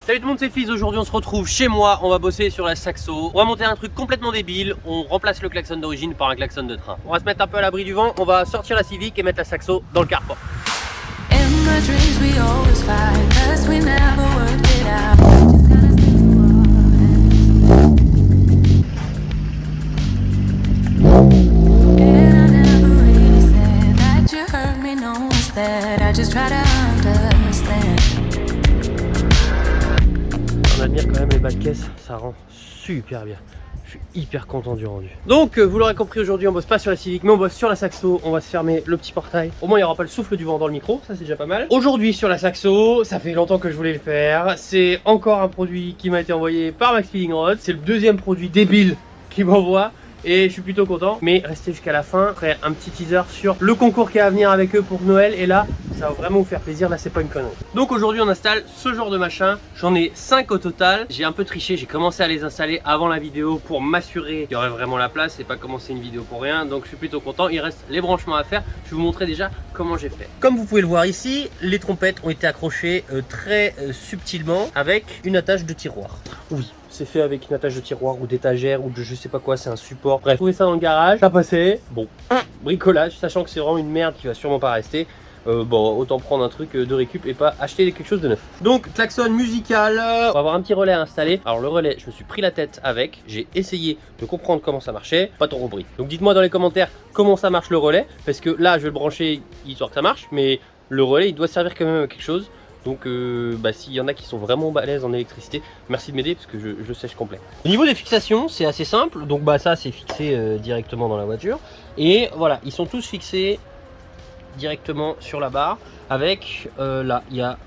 Salut tout le monde, c'est Fizz. Aujourd'hui on se retrouve chez moi, on va bosser sur la Saxo. On va monter un truc complètement débile, on remplace le klaxon d'origine par un klaxon de train. On va se mettre un peu à l'abri du vent, on va sortir la Civic et mettre la Saxo dans le carport. On admire quand même les bas de caisse, ça rend super bien. Je suis hyper content du rendu. Donc vous l'aurez compris, aujourd'hui on bosse pas sur la Civic mais on bosse sur la Saxo. On va se fermer le petit portail. Au moins il n'y aura pas le souffle du vent dans le micro, ça c'est déjà pas mal. Aujourd'hui sur la Saxo, ça fait longtemps que je voulais le faire. C'est encore un produit qui m'a été envoyé par Max Speeding Rod. C'est le deuxième produit débile qu'il m'envoie. Et je suis plutôt content, mais restez jusqu'à la fin, je ferai un petit teaser sur le concours qui est à venir avec eux pour Noël. Et là, ça va vraiment vous faire plaisir, là c'est pas une connerie. Donc aujourd'hui on installe ce genre de machin, j'en ai 5 au total. J'ai un peu triché, j'ai commencé à les installer avant la vidéo pour m'assurer qu'il y aurait vraiment la place et pas commencer une vidéo pour rien. Donc je suis plutôt content, il reste les branchements à faire. Je vais vous montrer déjà comment j'ai fait. Comme vous pouvez le voir ici, les trompettes ont été accrochées très subtilement avec une attache de tiroir. Oui, c'est fait avec une attache de tiroir ou d'étagère ou de je sais pas quoi, c'est un support. Bref, trouvez ça dans le garage, ça passait. Bon, bricolage, sachant que c'est vraiment une merde qui va sûrement pas rester. Bon, autant prendre un truc de récup et pas acheter quelque chose de neuf. Donc, klaxon musical, on va avoir un petit relais à installer. Alors le relais, je me suis pris la tête avec, j'ai essayé de comprendre comment ça marchait, pas trop compris. Donc dites-moi dans les commentaires comment ça marche le relais, parce que là je vais le brancher histoire que ça marche, mais le relais il doit servir quand même à quelque chose. Donc s'il y en a qui sont vraiment balèzes en électricité, merci de m'aider parce que je sèche complet. Au niveau des fixations, c'est assez simple. Donc ça c'est fixé directement dans la voiture. Et voilà, ils sont tous fixés directement sur la barre. Avec là, il y a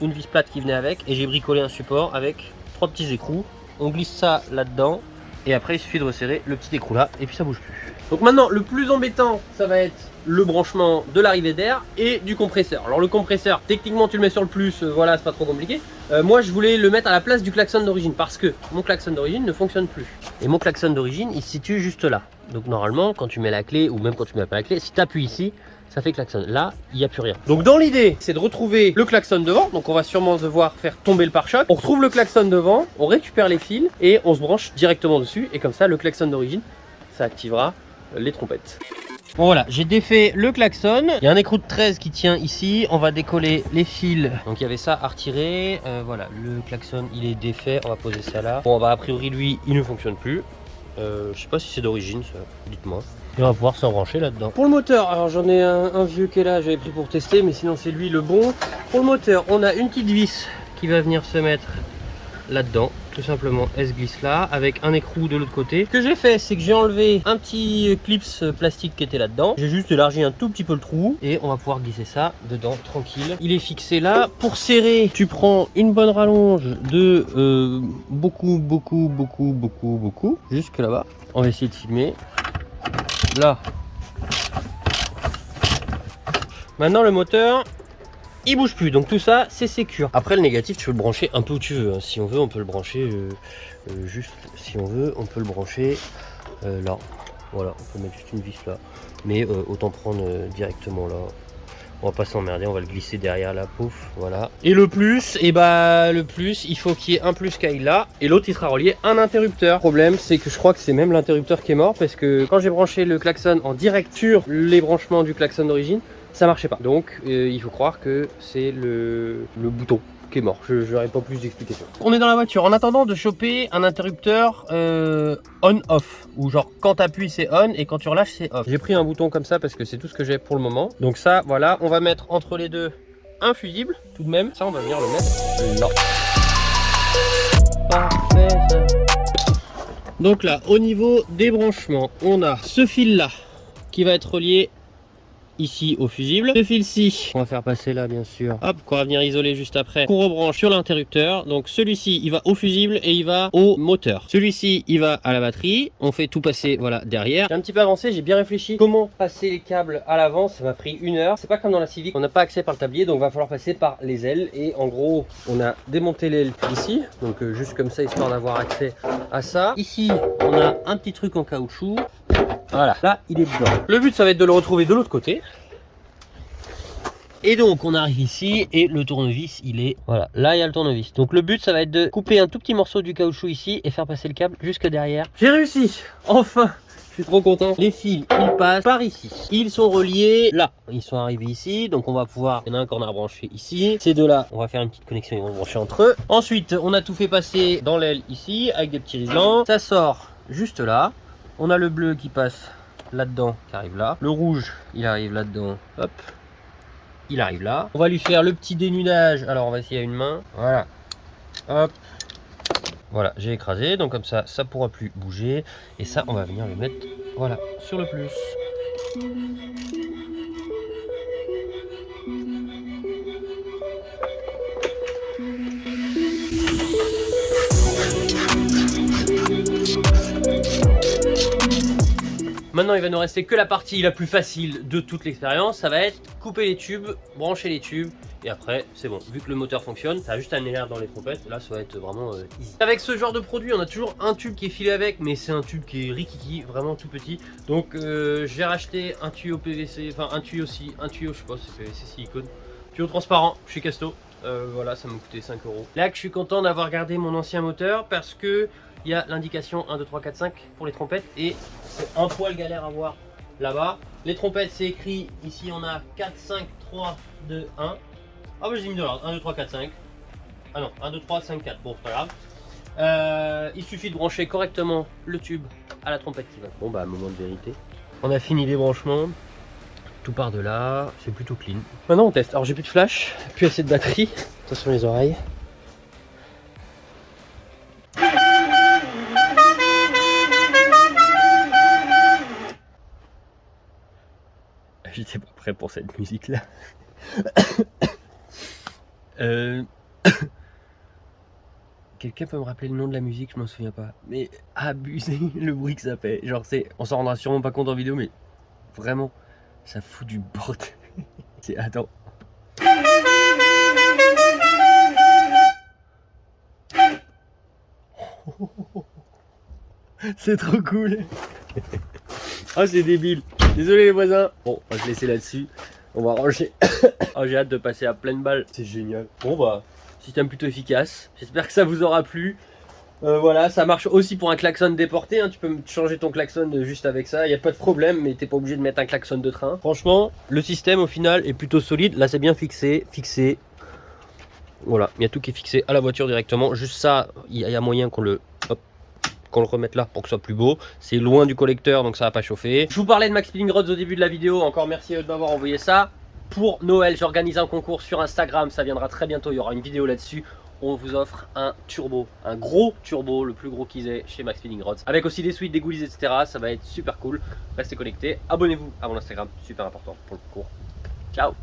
une vis plate qui venait avec. Et j'ai bricolé un support avec 3 petits écrous. On glisse ça là-dedans. Et après il suffit de resserrer le petit écrou là. Et puis ça bouge plus. Donc maintenant, le plus embêtant, ça va être le branchement de l'arrivée d'air et du compresseur. Alors le compresseur, techniquement tu le mets sur le plus, voilà, c'est pas trop compliqué. Moi je voulais le mettre à la place du klaxon d'origine parce que mon klaxon d'origine ne fonctionne plus. Et mon klaxon d'origine il se situe juste là. Donc normalement quand tu mets la clé ou même quand tu mets pas la clé, si tu appuies ici, ça fait klaxon. Là, il n'y a plus rien. Donc dans l'idée, c'est de retrouver le klaxon devant. Donc on va sûrement devoir faire tomber le pare-choc. On retrouve le klaxon devant, on récupère les fils et on se branche directement dessus. Et comme ça, le klaxon d'origine, ça activera les trompettes. Bon voilà, j'ai défait le klaxon. Il y a un écrou de 13 qui tient ici. On va décoller les fils. Donc il y avait ça à retirer. Voilà, le klaxon il est défait. On va poser ça là. Bon, a priori lui, il ne fonctionne plus. Je sais pas si c'est d'origine, ça. Dites-moi. Et on va pouvoir s'en brancher là-dedans. Pour le moteur, alors j'en ai un vieux qui est là. J'avais pris pour tester, mais sinon c'est lui le bon. Pour le moteur, on a une petite vis qui va venir se mettre là-dedans. Tout simplement, elle se glisse là avec un écrou de l'autre côté. Ce que j'ai fait, c'est que j'ai enlevé un petit clips plastique qui était là-dedans. J'ai juste élargi un tout petit peu le trou et on va pouvoir glisser ça dedans tranquille. Il est fixé là. Pour serrer, tu prends une bonne rallonge de beaucoup jusque là-bas. On va essayer de filmer. Là. Maintenant le moteur il bouge plus, donc tout ça c'est sécure. Après le négatif tu peux le brancher un peu où tu veux, hein. Si on veut on peut le brancher juste, si on veut on peut le brancher là, voilà, on peut mettre juste une vis là, mais autant prendre directement là. On va pas s'emmerder, on va le glisser derrière la pouf, voilà. Et le plus, le plus, il faut qu'il y ait un plus qui là, et l'autre il sera relié à un interrupteur. Le problème c'est que je crois que c'est même l'interrupteur qui est mort, parce que quand j'ai branché le klaxon en direct sur les branchements du klaxon d'origine, ça marchait pas. Donc il faut croire que c'est le bouton qui est mort. Je n'aurai pas plus d'explications. On est dans la voiture en attendant de choper un interrupteur on-off, ou genre quand tu appuies c'est on et quand tu relâches c'est off. J'ai pris un bouton comme ça parce que c'est tout ce que j'ai pour le moment. Donc ça voilà, on va mettre entre les deux un fusible tout de même. Ça on va venir le mettre là. Parfait ça. Donc là au niveau des branchements, on a ce fil là qui va être relié ici au fusible. Ce fil-ci, on va faire passer là bien sûr. Hop, qu'on va venir isoler juste après. Qu'on rebranche sur l'interrupteur. Donc celui-ci, il va au fusible et il va au moteur. Celui-ci, il va à la batterie. On fait tout passer voilà derrière. J'ai un petit peu avancé, j'ai bien réfléchi comment passer les câbles à l'avant. Ça m'a pris 1 heure. C'est pas comme dans la Civic, on n'a pas accès par le tablier, donc va falloir passer par les ailes. Et en gros, on a démonté l'aile ici, donc juste comme ça histoire d'avoir accès à ça. Ici, on a un petit truc en caoutchouc. Voilà, là il est dedans. Le but ça va être de le retrouver de l'autre côté. Et donc on arrive ici et le tournevis il est, voilà, là il y a le tournevis. Donc le but ça va être de couper un tout petit morceau du caoutchouc ici et faire passer le câble jusque derrière. J'ai réussi, enfin. Je suis trop content. Les fils, ils passent par ici. Ils sont reliés là. Ils sont arrivés ici. Donc on va pouvoir... Il y en a un qu'on a branché ici. Ces deux-là, on va faire une petite connexion. Ils vont brancher entre eux. Ensuite, on a tout fait passer dans l'aile ici avec des petits riselants. Ça sort juste là. On a le bleu qui passe là-dedans, qui arrive là. Le rouge, il arrive là-dedans. Hop. Il arrive là. On va lui faire le petit dénudage. Alors on va essayer à une main. Voilà. Hop. Voilà, j'ai écrasé, donc comme ça, ça pourra plus bouger. Et ça, on va venir le mettre, voilà, sur le plus. Maintenant, il va nous rester que la partie la plus facile de toute l'expérience. Ça va être couper les tubes, brancher les tubes. Et après, c'est bon. Vu que le moteur fonctionne, ça va juste amener l'air dans les trompettes. Là, ça va être vraiment easy. Avec ce genre de produit, on a toujours un tube qui est filé avec, mais c'est un tube qui est rikiki, vraiment tout petit. Donc, j'ai racheté un tuyau PVC, enfin un tuyau aussi, un tuyau, je sais pas, c'est PVC silicone. Tuyau transparent chez Casto. Voilà, ça m'a coûté 5 €. Là, que je suis content d'avoir gardé mon ancien moteur parce que il y a l'indication 1, 2, 3, 4, 5 pour les trompettes et c'est un poil galère à voir là-bas. Les trompettes, c'est écrit ici, on a 4, 5, 3, 2, 1. Ah bah j'ai mis de l'ordre, 1, 2, 3, 4, 5. Ah non, 1, 2, 3, 5, 4, bon c'est pas grave. Il suffit de brancher correctement le tube à la trompette qui va. Bon bah moment de vérité. On a fini les branchements. Tout part de là, c'est plutôt clean. Maintenant on teste, alors j'ai plus de flash, plus assez de batterie. Attention les oreilles. J'étais pas prêt pour cette musique là. Quelqu'un peut me rappeler le nom de la musique, je m'en souviens pas. Mais abusé le bruit que ça fait. Genre c'est, on s'en rendra sûrement pas compte en vidéo, mais vraiment, ça fout du bordel. C'est, attends. C'est trop cool. Oh c'est débile. Désolé les voisins. Bon, on va se laisser là-dessus. On va ranger. Oh j'ai hâte de passer à pleine balle. C'est génial. Bon bah, système plutôt efficace. J'espère que ça vous aura plu. Voilà, ça marche aussi pour un klaxon déporté, hein. Tu peux changer ton klaxon juste avec ça, il n'y a pas de problème, mais t'es pas obligé de mettre un klaxon de train. Franchement, le système au final est plutôt solide. Là c'est bien fixé. Voilà, il y a tout qui est fixé à la voiture directement. Juste ça, il y a moyen qu'on le remette là pour que ce soit plus beau. C'est loin du collecteur donc ça va pas chauffer. Je vous parlais de Max Spinning Rods au début de la vidéo. Encore merci de m'avoir envoyé ça. Pour Noël, j'organise un concours sur Instagram. Ça viendra très bientôt. Il y aura une vidéo là-dessus. On vous offre un turbo, un gros turbo, le plus gros qu'ils aient chez Max Spinning Rods. Avec aussi des suites, des goodies, etc. Ça va être super cool. Restez connectés. Abonnez-vous à mon Instagram. Super important pour le concours. Ciao.